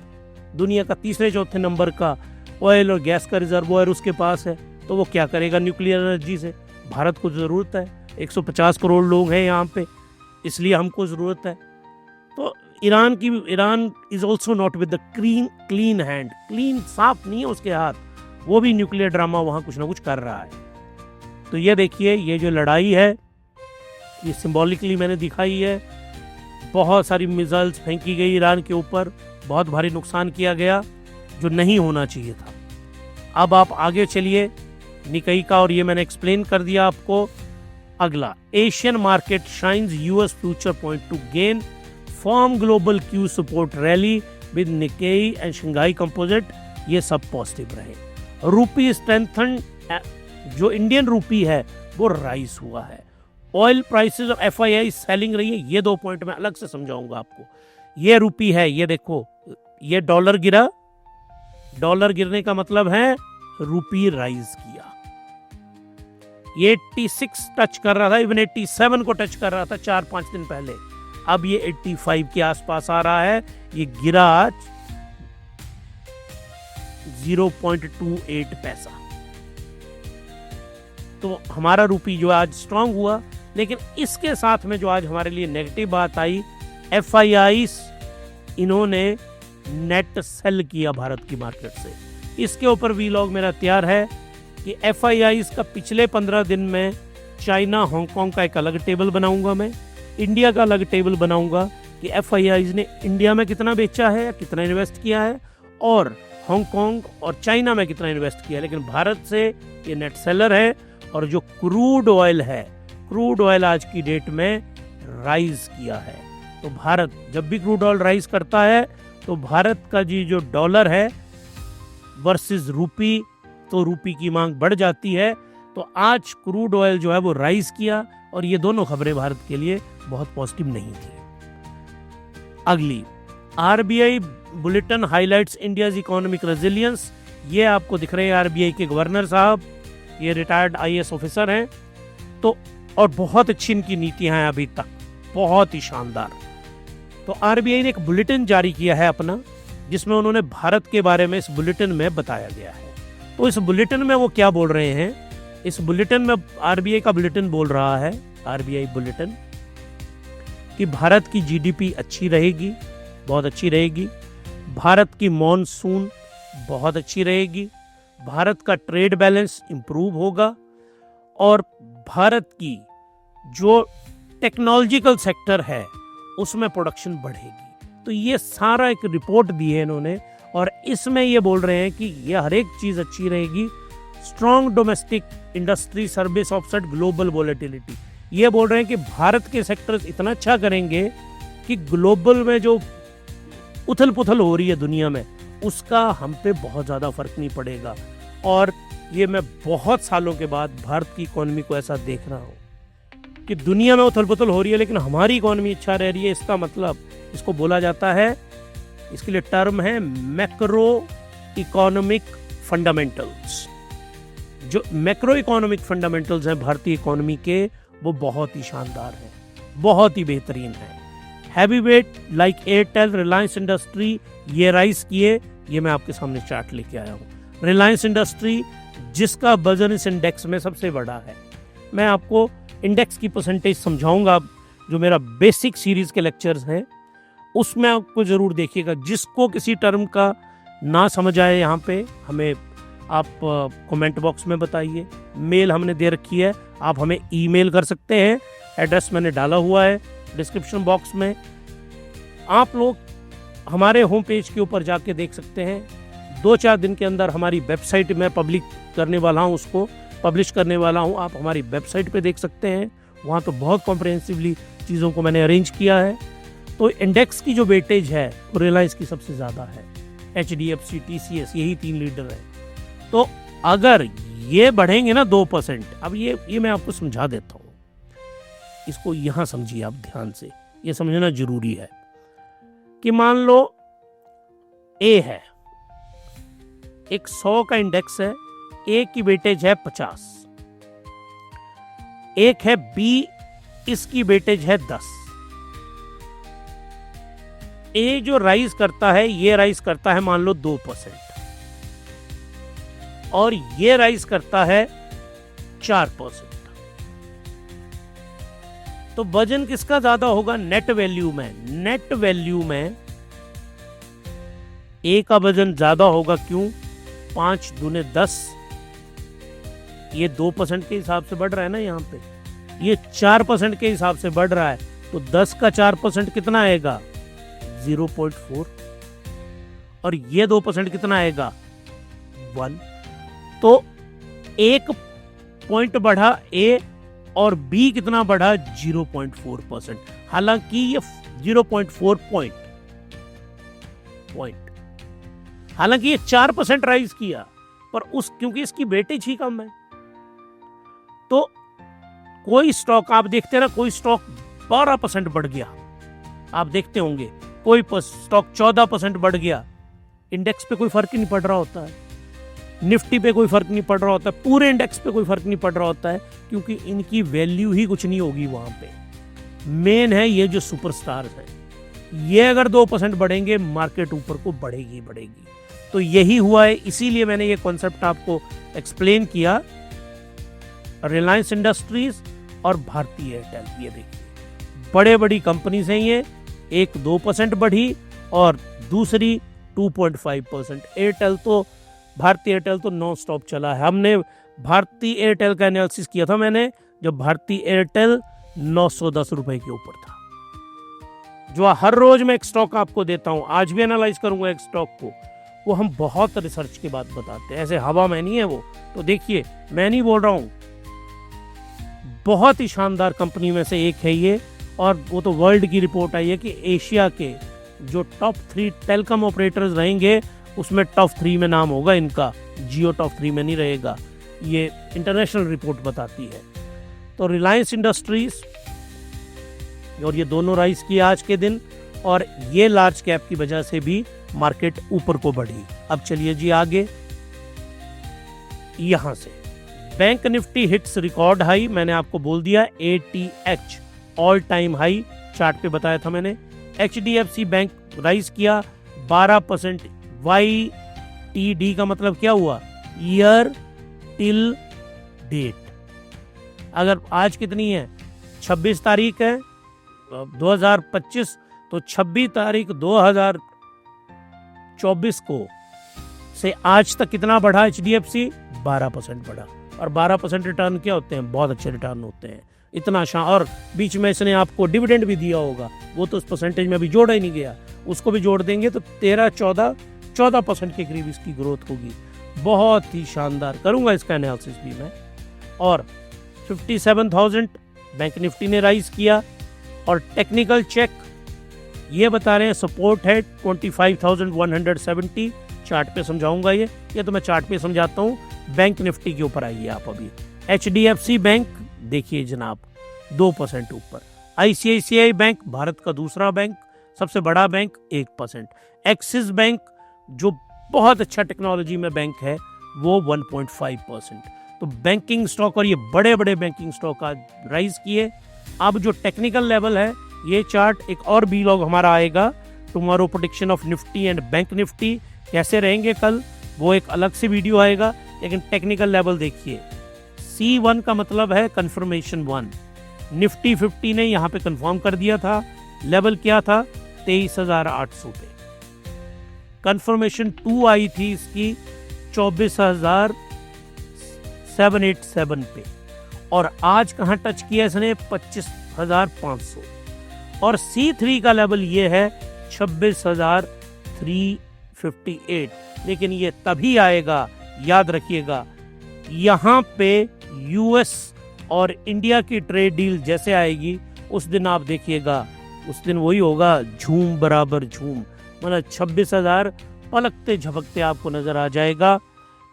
दुनिया का तीसरे चौथे नंबर का ऑयल और गैस का रिजर्वोयर उसके पास है, तो वो क्या करेगा न्यूक्लियर एनर्जी से। भारत को ज़रूरत है, 150 करोड़ लोग हैं यहाँ पे, इसलिए हमको ज़रूरत है। तो Iran is also not with the clean hand, clean साफ नहीं है उसके हाथ, वो भी न्यूक्लियर ड्रामा वहाँ कुछ ना कुछ कर रहा है। तो ये देखिए, ये जो लड़ाई है ये सिंबॉलिकली मैंने दिखाई है। बहुत सारी मिसाइल्स फेंकी गई ईरान के ऊपर, बहुत भारी नुकसान किया गया जो नहीं होना चाहिए था। अब आप आगे चलिए निकाई का, और ये मैंने एक्सप्लेन कर दिया आपको। अगला, Asian market shines US future point two gain form global Q support rally with Nikkei and Shanghai composite, ये सब पॉजिटिव रहे। रूपी स्ट्रेंथन, जो इंडियन रूपी है वो राइज हुआ है। Oil prices of FII selling रही है, ये 2 पॉइंट मैं अलग से समझाऊंगा आपको। ये रूपी है, ये देखो, ये डॉलर गिरा, डॉलर गिरने का मतलब है रूपी राइज किया। ये 86 टच कर रहा था, इवन 87 को टच कर रहा था 4-5 दिन पहले, अब ये 85 के आसपास आ रहा है। ये गिरा आज 0.28 पैसा। तो हमारा रूपी जो आज स्ट्रांग हुआ, लेकिन इसके साथ में जो आज हमारे लिए नेगेटिव बात आई, एफआईआईस इन्होंने नेट सेल किया भारत की मार्केट से। इसके ऊपर वीलॉग मेरा तैयार है कि एफआईआईस का पिछले 15 दिन में चाइना, हांगकांग का एक अलग टेबल बनाऊंगा, मैं इंडिया का अलग टेबल बनाऊंगा कि एफआईआईस ने इंडिया में कितना बेचा है, कितना इन्वेस्ट किया है, और हांगकांग और चाइना में कितना इन्वेस्ट किया है। लेकिन भारत से ये नेट सेलर है। और जो क्रूड ऑयल है, क्रूड ऑयल आज की डेट में राइज किया है। तो भारत जब भी क्रूड ऑयल राइज करता है तो भारत का जी जो डॉलर है वर्सेस रूपी, तो रूपी की मांग बढ़ जाती है। तो आज क्रूड ऑयल जो है वो राइज किया, और ये दोनों खबरें भारत के लिए बहुत पॉजिटिव नहीं थी। अगली, RBI bulletin highlights India's economic resilience. ये आपको दिख रहे हैं आरबीआई के गवर्नर साहब, ये रिटायर्ड आईएएस ऑफिसर हैं। तो और बहुत अच्छी इनकी नीतियां हैं अभी तक, बहुत ही शानदार। तो आरबीआई ने एक बुलेटिन जारी किया है अपना, जिसमें उन्होंने भारत के बारे में इस बुलेटिन में बताया गया है। तो इस बुलेटिन में वो क्या बोल रहे हैं, इस बुलेटिन में आरबीआई का बुलेटिन बोल रहा है, आरबीआई बुलेटिन, कि भारत की जीडीपी अच्छी रहेगी, बहुत अच्छी रहेगी। भारत की मॉनसून बहुत अच्छी रहेगी। भारत का ट्रेड बैलेंस इंप्रूव होगा, और भारत की जो टेक्नोलॉजिकल सेक्टर है उसमें प्रोडक्शन बढ़ेगी। तो ये सारा एक रिपोर्ट दी है इन्होंने, और इसमें ये बोल रहे हैं कि ये हर एक चीज अच्छी रहेगी। Strong domestic industry service offset global volatility, ये बोल रहे हैं कि भारत के सेक्टर्स इतना अच्छा करेंगे कि ग्लोबल में जो उथल पुथल हो रही है दुनिया में, उसका हम पे बहुत ज़्यादा फर्क नहीं पड़ेगा। और ये मैं बहुत सालों के बाद भारत की इकोनॉमी को ऐसा देख रहा हूँ कि दुनिया में उथल पुथल हो रही है लेकिन हमारी इकोनॉमी अच्छा रह रही है। इसका मतलब, इसको बोला जाता है, इसके लिए टर्म है मैक्रो इकोनॉमिक फंडामेंटल्स। जो मैक्रो इकोनॉमिक फंडामेंटल्स हैं भारतीय इकोनॉमी के, वो बहुत ही शानदार हैं, बहुत ही बेहतरीन हैं। Heavy weight like Airtel, Reliance industry, ये राइज किए। ये मैं आपके सामने चार्ट लेके आया हूँ। रिलायंस इंडस्ट्री जिसका वजन इस इंडेक्स में सबसे बड़ा है। मैं आपको इंडेक्स की परसेंटेज समझाऊंगा, जो मेरा बेसिक सीरीज के लेक्चर्स हैं उसमें आपको जरूर देखिएगा। जिसको किसी टर्म का ना समझ आए यहाँ पे हमें आप कमेंट बॉक्स में बताइए। मेल हमने दे रखी है, आप हमें ईमेल कर सकते हैं, एड्रेस मैंने डाला हुआ है डिस्क्रिप्शन बॉक्स में। आप लोग हमारे होम पेज के ऊपर जाके देख सकते हैं। 2-4 दिन के अंदर हमारी वेबसाइट में पब्लिक करने वाला हूँ, उसको पब्लिश करने वाला हूँ, आप हमारी वेबसाइट पे देख सकते हैं। वहाँ तो बहुत कॉम्प्रिहेंसिवली चीज़ों को मैंने अरेंज किया है। तो इंडेक्स की जो वेटेज है वो रिलायंस की सबसे ज़्यादा है, HDFC, TCS, यही 3 लीडर है। तो अगर ये बढ़ेंगे ना 2%, अब ये मैं आपको समझा देता हूँ, इसको यहाँ समझिए आप ध्यान से, ये समझना जरूरी है कि मान लो A है, एक 100 का इंडेक्स है, A की वेटेज है 50, एक है B, इसकी वेटेज है 10। A जो राइज करता है, ये राइज करता है मान लो 2%, और ये राइज करता है 4%। तो वजन किसका ज्यादा होगा नेट वैल्यू में? नेट वैल्यू में A का वजन ज्यादा होगा। क्यों? 5 दूने 10, ये 2% के हिसाब से बढ़ रहा है ना, यहाँ पे ये 4% के हिसाब से बढ़ रहा है। तो 10 का 4% कितना आएगा? 0.4। और ये 2% कितना आएगा 1। तो 1 पॉइंट बढ़ा ए और बी कितना बढ़ा 0.4%। हालांकि ये 0.4 पॉइंट हालांकि ये 4% राइज किया, पर क्योंकि इसकी वेटेज ही कम है, तो कोई स्टॉक आप देखते ना, कोई स्टॉक 12% बढ़ गया, आप देखते होंगे कोई स्टॉक 14% बढ़ गया, इंडेक्स पे कोई फर्क ही नहीं पड़ रहा होता है, निफ्टी पे कोई फर्क नहीं पड़ रहा होता है, पूरे इंडेक्स पे कोई फर्क नहीं पड़ रहा होता है, क्योंकि इनकी वैल्यू ही कुछ नहीं होगी वहां पे। मेन है ये जो सुपरस्टार्स हैं, ये अगर 2% बढ़ेंगे मार्केट ऊपर को बढ़ेगी बढ़ेगी। तो यही हुआ है, इसीलिए मैंने ये कॉन्सेप्ट आपको एक्सप्लेन किया। रिलायंस इंडस्ट्रीज और भारती एयरटेल, ये देखिए बड़े बड़ी कंपनीज हैं ये, एक 2% बढ़ी और दूसरी 2.5%। एयरटेल तो, भारती एयरटेल तो नॉन स्टॉप चला है। हमने भारती एयरटेल का एनालिसिस किया था मैंने, जब भारती एयरटेल 910 रुपए के ऊपर था। जो हर रोज मैं एक स्टॉक आपको देता हूं, आज भी एनालाइज करूंगा एक स्टॉक को, वो हम बहुत रिसर्च के बाद बताते हैं, ऐसे हवा में नहीं है वो। तो देखिए, मैं नहीं बोल रहा हूं, बहुत ही शानदार कंपनी में से एक है ये, और वो तो वर्ल्ड की रिपोर्ट आई है कि एशिया के जो टॉप 3 टेलीकॉम ऑपरेटर्स रहेंगे उसमें टॉप 3 में नाम होगा इनका, जियो टॉप 3 में नहीं रहेगा, ये इंटरनेशनल रिपोर्ट बताती है। तो रिलायंस इंडस्ट्रीज और ये दोनों राइज किए आज के दिन, और ये लार्ज कैप की वजह से भी मार्केट ऊपर को बढ़ी। अब चलिए जी आगे, यहां से bank Nifty hits record high, मैंने आपको बोल दिया ATH all time high, chart पे बताया था मैंने। HDFC बैंक राइज किया 12%। YTD का मतलब क्या हुआ, ईयर टिल डेट। अगर आज कितनी है, 26 तारीख है 2025, तो 26 तारीख 2024 को से आज तक कितना बढ़ा HDFC, 12% बढ़ा। और 12% रिटर्न क्या होते हैं, बहुत अच्छे रिटर्न होते हैं, इतना और बीच में इसने आपको डिविडेंड भी दिया होगा, वो तो उस परसेंटेज में अभी जोड़ा ही नहीं गया, उसको भी जोड़ देंगे तो 13-14% के करीब इसकी ग्रोथ होगी। बहुत ही शानदार, करूंगा इसका एनालिसिस भी मैं। और 57,000 बैंक निफ्टी ने राइज किया, और टेक्निकल चेक ये बता रहे हैं सपोर्ट है 25,170। चार्ट पे समझाऊंगा ये तो मैं चार्ट पे समझाता हूँ। बैंक निफ्टी के ऊपर आइए आप अभी। HDFC बैंक देखिए जनाब 2% ऊपर। ICICI बैंक भारत का दूसरा बैंक, सबसे बड़ा बैंक 1%। एक्सिस बैंक जो बहुत अच्छा टेक्नोलॉजी में बैंक है वो 1.5%। तो बैंकिंग स्टॉक और ये बड़े बड़े बैंकिंग स्टॉक आज राइज किए। अब जो टेक्निकल लेवल है, ये चार्ट एक और व्लॉग हमारा आएगा, tomorrow prediction of Nifty and bank Nifty कैसे रहेंगे कल, वो एक अलग से वीडियो आएगा। लेकिन टेक्निकल लेवल देखिए, C1 का मतलब है कंफर्मेशन 1। निफ्टी 50 ने यहाँ पे कंफर्म कर दिया था, लेवल क्या था 23,800 पे। कंफर्मेशन 2 आई थी इसकी 24,787 पे, और आज कहाँ टच किया इसने 25,500। और C3 का लेवल ये है 26,358। लेकिन ये तभी आएगा, याद रखिएगा, यहाँ पे US और इंडिया की ट्रेड डील जैसे आएगी उस दिन आप देखिएगा, उस दिन वही होगा झूम बराबर झूम, मतलब 26,000 पलकते झपकते आपको नजर आ जाएगा।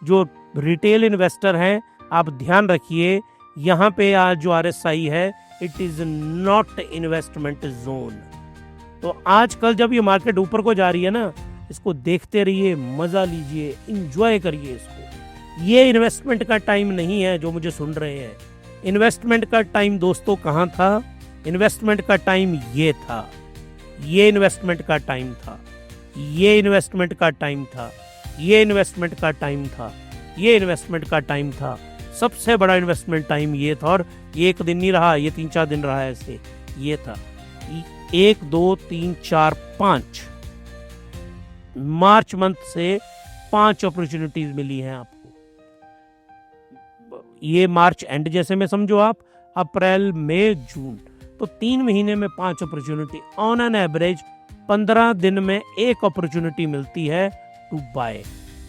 जो रिटेल इन्वेस्टर हैं आप ध्यान रखिए, यहाँ पे आज जो RSI है it is not investment zone. तो आजकल जब ये मार्केट ऊपर को जा रही है ना, इसको देखते रहिए, मजा लीजिए, इंजॉय करिए इसको। ये इन्वेस्टमेंट का टाइम नहीं है जो मुझे सुन रहे हैं। इन्वेस्टमेंट का टाइम दोस्तों कहाँ था, इन्वेस्टमेंट का टाइम ये था, ये इन्वेस्टमेंट का टाइम था, ये इन्वेस्टमेंट का टाइम था, ये इन्वेस्टमेंट का टाइम था, ये इन्वेस्टमेंट का टाइम था। सबसे बड़ा इन्वेस्टमेंट टाइम ये था, और ये एक दिन नहीं रहा, ये 3-4 दिन रहा है ऐसे। ये था 1 2 3 4 5 मार्च मंथ से 5 अपॉर्चुनिटीज मिली हैं आपको। ये मार्च एंड जैसे में समझो आप, अप्रैल मई जून, तो 3 महीने में 5 अपॉर्चुनिटी, ऑन एन एवरेज 15 दिन में एक अपॉर्चुनिटी मिलती है टू बाय।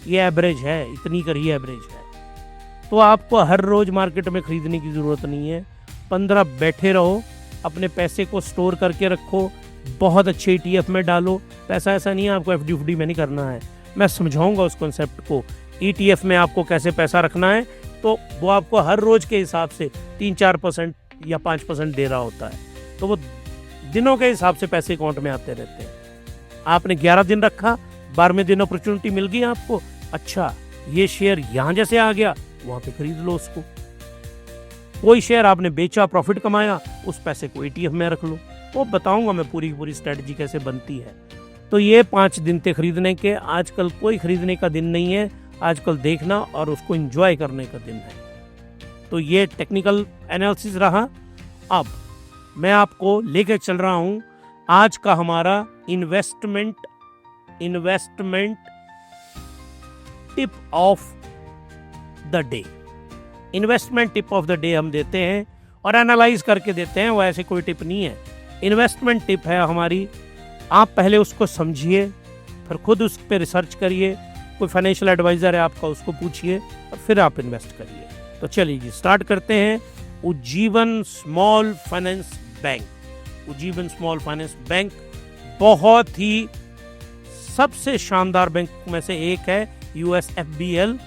ये एवरेज है, इतनी करी एवरेज है। तो आपको हर रोज मार्केट में खरीदने की जरूरत नहीं है। 15 बैठे रहो, अपने पैसे को स्टोर करके रखो, बहुत अच्छे ETF में डालो। पैसा ऐसा नहीं है आपको FD में नहीं करना है, मैं समझाऊंगा उस कॉन्सेप्ट को। ETF में आपको कैसे पैसा रखना है, तो वो आपको हर रोज के हिसाब से 3-4% या 5% दे रहा होता है, तो वो दिनों के हिसाब से पैसे अकाउंट में आते रहते हैं। आपने 11 दिन रखा, 12वें दिन अपॉर्चुनिटी मिल गई आपको, अच्छा ये शेयर यहाँ जैसे आ गया, वहां पे खरीद लो उसको। कोई शेयर आपने बेचा, प्रॉफिट कमाया, उस पैसे को ETF में रख लो। वो बताऊंगा मैं पूरी स्ट्रेटजी कैसे बनती है। तो ये 5 दिन थे खरीदने के। आजकल कोई खरीदने का दिन नहीं है, आजकल देखना और उसको एंजॉय करने का दिन है। तो ये टेक्निकल एनालिसिस रहा। अब मैं आपको लेके चल रहा हूं आज का हमारा investment tip of the day. Investment tip of the day हम देते हैं और एनालाइज करके देते हैं, वो ऐसे कोई टिप नहीं है। इन्वेस्टमेंट टिप है हमारी, आप पहले उसको समझिए, फिर खुद उस पर रिसर्च करिए, कोई फाइनेंशियल एडवाइजर है आपका उसको पूछिए और फिर आप इन्वेस्ट करिए। तो चलिए जी स्टार्ट करते हैं। Ujjivan small finance bank. Ujjivan small finance bank बहुत ही सबसे शानदार बैंक में से एक है, USFBL।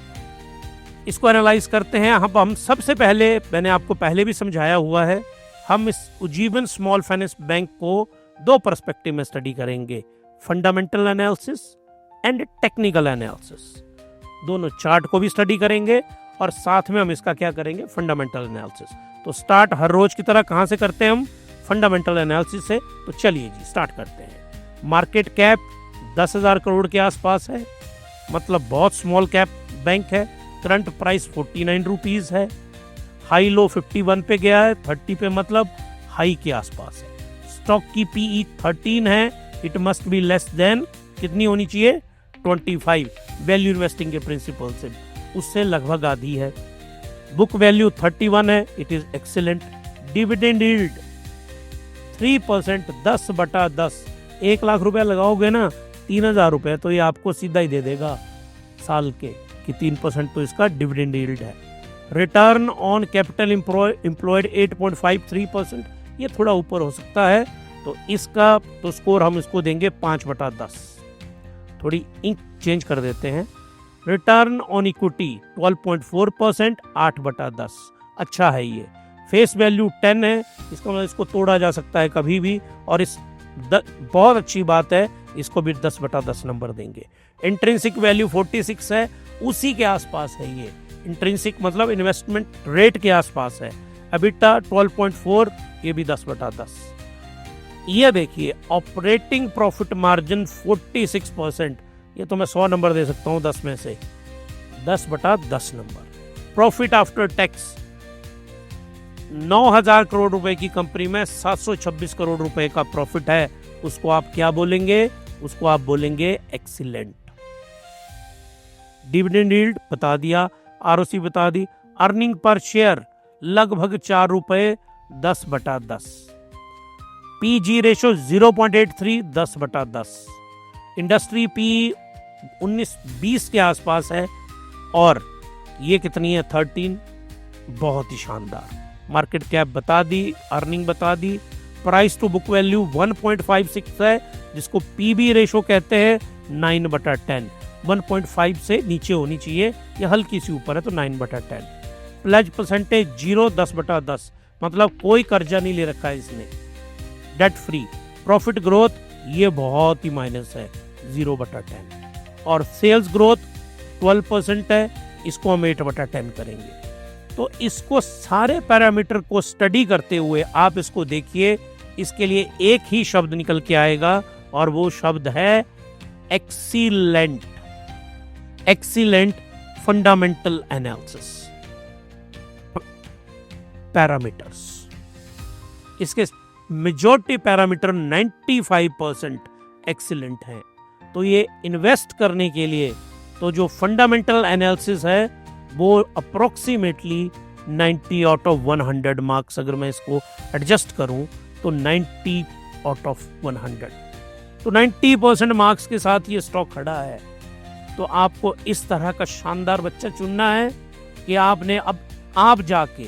इसको एनालाइज करते हैं। हम सबसे पहले, मैंने आपको पहले भी समझाया हुआ है, हम इस उज्जीवन स्मॉल फाइनेंस बैंक को 2 पर्सपेक्टिव में स्टडी करेंगे, fundamental analysis and technical analysis. दोनों चार्ट को भी स्टडी करेंगे और साथ में हम इसका क्या करेंगे, फंडामेंटल एनालिसिस। तो स्टार्ट हर रोज की तरह कहां से करते हैं हम, फंडामेंटल एनालिसिस से। तो चलिए जी स्टार्ट करते हैं। मार्केट कैप 10,000 करोड़ के आसपास है, मतलब बहुत स्मॉल कैप बैंक है। करंट प्राइस 49 रुपीज है। हाई लो 51 पे गया है, 30 पे मतलब हाई के आसपास है। स्टॉक की PE 13 है, it must be less than कितनी होनी चाहिए, 25। वैल्यू इन्वेस्टिंग के प्रिंसिपल से उससे लगभग आधी है। बुक वैल्यू 31 है, it is excellent. Dividend yield 3%, 10/10। 1 lakh रुपया लगाओगे ना, 3,000 रुपए तो ये आपको सीधा ही दे देगा साल के, कि 3% तो इसका डिविडेंड यील्ड है। रिटर्न ऑन कैपिटल एम्प्लॉयड 8.53%, ये थोड़ा ऊपर हो सकता है, तो इसका तो स्कोर हम इसको देंगे 5/10। थोड़ी इंक चेंज कर देते हैं। रिटर्न ऑन इक्विटी 12.4%, 8/10, अच्छा है ये। फेस वैल्यू 10 है, इसका मतलब इसको तोड़ा जा सकता है कभी भी, और इस बहुत अच्छी बात है, इसको भी 10/10 नंबर देंगे। इंट्रिंसिक वैल्यू 46 है, उसी के आसपास है ये। इंट्रिंसिक मतलब इन्वेस्टमेंट रेट के आसपास है। एबिटा 12.4, ये भी 10/10। ये देखिए ऑपरेटिंग प्रॉफिट मार्जिन 46%, ये तो मैं 100 नंबर दे सकता हूँ 10 में से, 10/10 number. Profit after tax 9,000 crore रुपए की कंपनी में 726 करोड़ रुपए का प्रॉफिट है, उसको आप क्या बोलेंगे, उसको आप बोलेंगे एक्सीलेंट। डिविडेंड यील्ड बता दिया, ROC बता दी। अर्निंग पर शेयर लगभग 4 रुपए, 10/10। PG ratio 0.83, 10/10। इंडस्ट्री PE 19-20 के आसपास है, और ये कितनी है, 13, बहुत ही शानदार। मार्केट कैप बता दी, अर्निंग बता दी। प्राइस टू बुक वैल्यू 1.56 है, जिसको PB रेशो कहते हैं, 9/10। 1.5 से नीचे होनी चाहिए, या हल्की सी ऊपर है तो 9/10। प्लेज परसेंटेज 0, 10/10, मतलब कोई कर्जा नहीं ले रखा है इसने, डेट फ्री। प्रॉफिट ग्रोथ ये बहुत ही माइनस है, 0/10। और सेल्स ग्रोथ 12% है, इसको हम 8/10 करेंगे। तो इसको सारे पैरामीटर को स्टडी करते हुए आप इसको देखिए, इसके लिए एक ही शब्द निकल के आएगा, और वो शब्द है excellent. Excellent fundamental analysis. Parameters, इसके मेजॉरिटी पैरामीटर 95% एक्सीलेंट हैं। तो ये इन्वेस्ट करने के लिए तो जो फंडामेंटल एनालिसिस है वो अप्रोक्सीमेटली 90 आउट ऑफ 100 मार्क्स, अगर मैं इसको एडजस्ट करूं तो 90 आउट ऑफ 100। तो 90% मार्क्स के साथ ये स्टॉक खड़ा है। तो आपको इस तरह का शानदार बच्चा चुनना है कि आपने अब आप जाके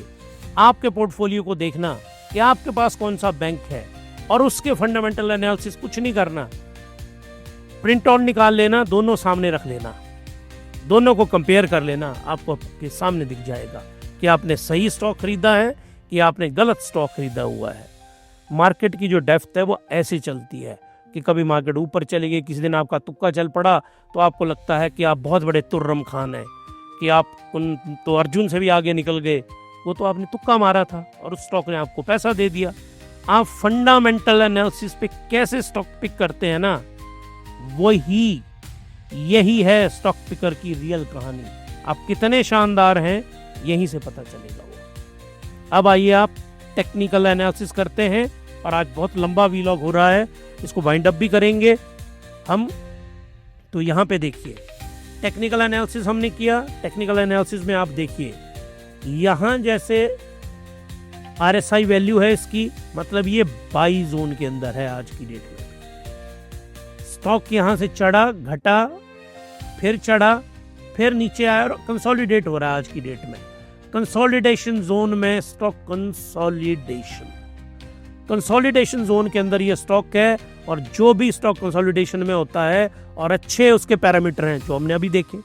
आपके पोर्टफोलियो को देखना कि आपके पास कौन सा बैंक है और उसके फंडामेंटल एनालिसिस कुछ नहीं करना, प्रिंट आउट निकाल लेना, दोनों सामने रख लेना, दोनों को कंपेयर कर लेना, आपको आपके सामने दिख जाएगा कि आपने सही स्टॉक खरीदा है कि आपने गलत स्टॉक खरीदा हुआ है। मार्केट की जो डेप्थ है वो ऐसी चलती है कि कभी मार्केट ऊपर चली गई, किसी दिन आपका तुक्का चल पड़ा तो आपको लगता है कि आप बहुत बड़े तुर्रम खान हैं, कि आप उन तो अर्जुन से भी आगे निकल गए, वो तो आपने तुक्का मारा था और उस स्टॉक ने आपको पैसा दे दिया। आप फंडामेंटल एनालिसिस पे कैसे स्टॉक पिक करते हैं ना, यही है स्टॉक पिकर की रियल कहानी। आप कितने शानदार हैं यहीं से पता चलेगा वो। अब आइए आप टेक्निकल एनालिसिस करते हैं, और आज बहुत लंबा वीलॉग हो रहा है, इसको वाइंड अप भी करेंगे हम। तो यहाँ पे देखिए टेक्निकल एनालिसिस हमने किया। टेक्निकल एनालिसिस में आप देखिए यहाँ जैसे RSI वैल्यू है इसकी, मतलब ये बाई जोन के अंदर है आज की डेट में। स्टॉक यहाँ से चढ़ा, घटा, फिर चढ़ा, फिर नीचे आया और कंसोलिडेट हो रहा है आज की डेट में। कंसोलिडेशन जोन में स्टॉक कंसोलिडेशन जोन के अंदर ये स्टॉक है, और जो भी स्टॉक कंसोलिडेशन में होता है और अच्छे उसके पैरामीटर हैं जो हमने अभी देखे,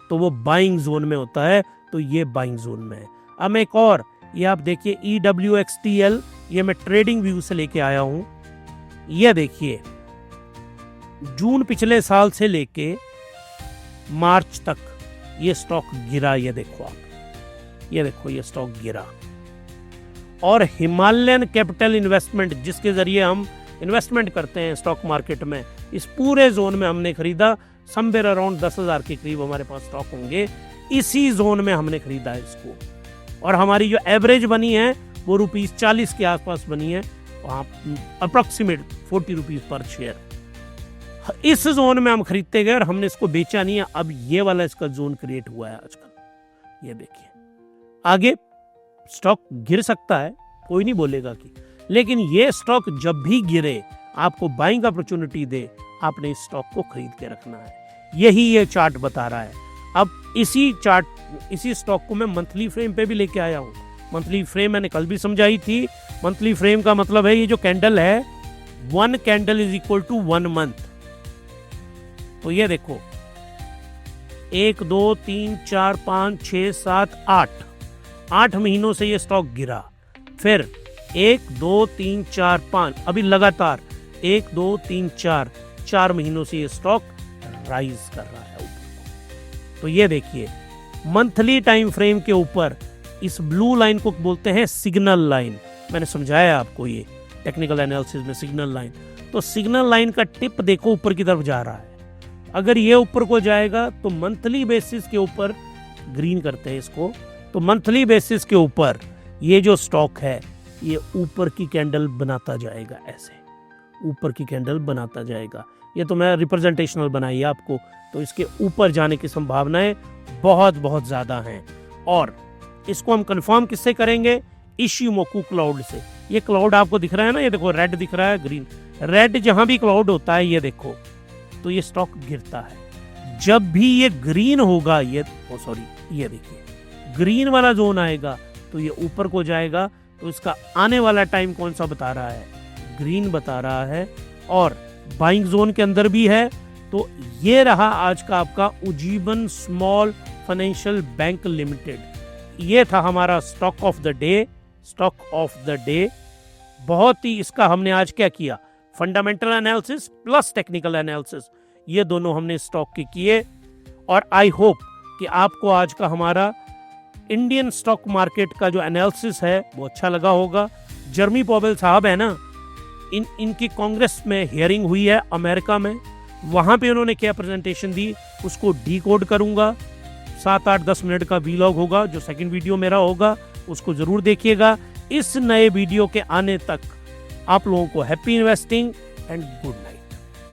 तो वो बाइंग जोन में होता है। तो ये बाइंग जोन में है। अब एक और ये आप देखिए EWXTL, ये मैं ट्रेडिंग व्यू से लेके आया हूं। ये देखिए जून पिछले साल से लेके मार्च तक ये स्टॉक गिरा। ये देखो आप, ये देखो ये स्टॉक गिरा। और हिमालयन कैपिटल इन्वेस्टमेंट, जिसके जरिए हम इन्वेस्टमेंट करते हैं स्टॉक मार्केट में, इस पूरे जोन में हमने खरीदा। समवेयर अराउंड 10,000 के करीब हमारे पास स्टॉक होंगे, इसी जोन में हमने खरीदा है इसको। और हमारी जो एवरेज बनी है वो ₹40 के आसपास बनी है, अप्रोक्सीमेट 40 रुपीज पर शेयर। इस जोन में हम खरीदते गए और हमने इसको बेचा नहीं है। अब ये वाला इसका जोन क्रिएट हुआ है आजकल। ये देखिए आगे स्टॉक गिर सकता है, कोई नहीं बोलेगा कि, लेकिन ये स्टॉक जब भी गिरे आपको बाइंग अपॉर्चुनिटी दे, आपने इस स्टॉक को खरीद के रखना है। यही ये चार्ट बता रहा है। अब इसी स्टॉक को मैं मंथली फ्रेम पे भी लेके आया हूँ। मंथली फ्रेम मैंने कल भी समझाई थी। मंथली फ्रेम का मतलब है ये जो कैंडल है, 1 candle is equal to 1 month. तो ये देखो 1 2 3 4 5 6 7 8 महीनों से ये स्टॉक गिरा। फिर 1 2 3 4 5 अभी लगातार 1 2 3 4 महीनों से ये स्टॉक राइज कर रहा है ऊपर। तो ये देखिए मंथली टाइम फ्रेम के ऊपर इस ब्लू लाइन को बोलते हैं सिग्नल लाइन। मैंने समझाया आपको ये टेक्निकल एनालिसिस में सिग्नल लाइन। तो सिग्नल लाइन का टिप देखो ऊपर की तरफ जा रहा है। अगर ये ऊपर को जाएगा तो मंथली बेसिस के ऊपर, ग्रीन करते हैं इसको, तो मंथली बेसिस के ऊपर ये जो स्टॉक है ये ऊपर की कैंडल बनाता जाएगा, ऐसे ऊपर की कैंडल बनाता जाएगा। ये तो मैं रिप्रेजेंटेशनल बनाई आपको, तो इसके ऊपर जाने की संभावनाएं बहुत बहुत ज़्यादा हैं। और इसको हम कंफर्म किससे करेंगे? इशिमोकू क्लाउड से। ये क्लाउड आपको दिख रहा है ना, ये देखो रेड दिख रहा है, ग्रीन। रेड जहां भी क्लाउड होता है ये देखो, तो ये स्टॉक गिरता है। जब भी ये ग्रीन होगा, ये देखिए ग्रीन वाला जोन आएगा तो ये ऊपर को जाएगा। तो इसका आने वाला टाइम कौन सा बता रहा है? ग्रीन बता रहा है, और बाइंग जोन के अंदर भी है। तो ये रहा आज का आपका Ujjivan small financial bank limited. ये था हमारा स्टॉक ऑफ द डे। बहुत ही इसका हमने आज क्या किया? Fundamental analysis plus technical analysis, ये दोनों हमने स्टॉक के किए। और आई होप कि आपको आज का हमारा इंडियन स्टॉक मार्केट का जो एनालिसिस है वो अच्छा लगा होगा। जर्मी पॉवेल साहब है ना, इनकी कांग्रेस में हियरिंग हुई है अमेरिका में, वहाँ पे उन्होंने क्या प्रेजेंटेशन दी उसको डीकोड करूँगा। 7-8-10 मिनट का वीलॉग होगा, जो सेकंड वीडियो मेरा होगा उसको ज़रूर देखिएगा। इस नए वीडियो के आने तक आप लोगों को happy investing and good night.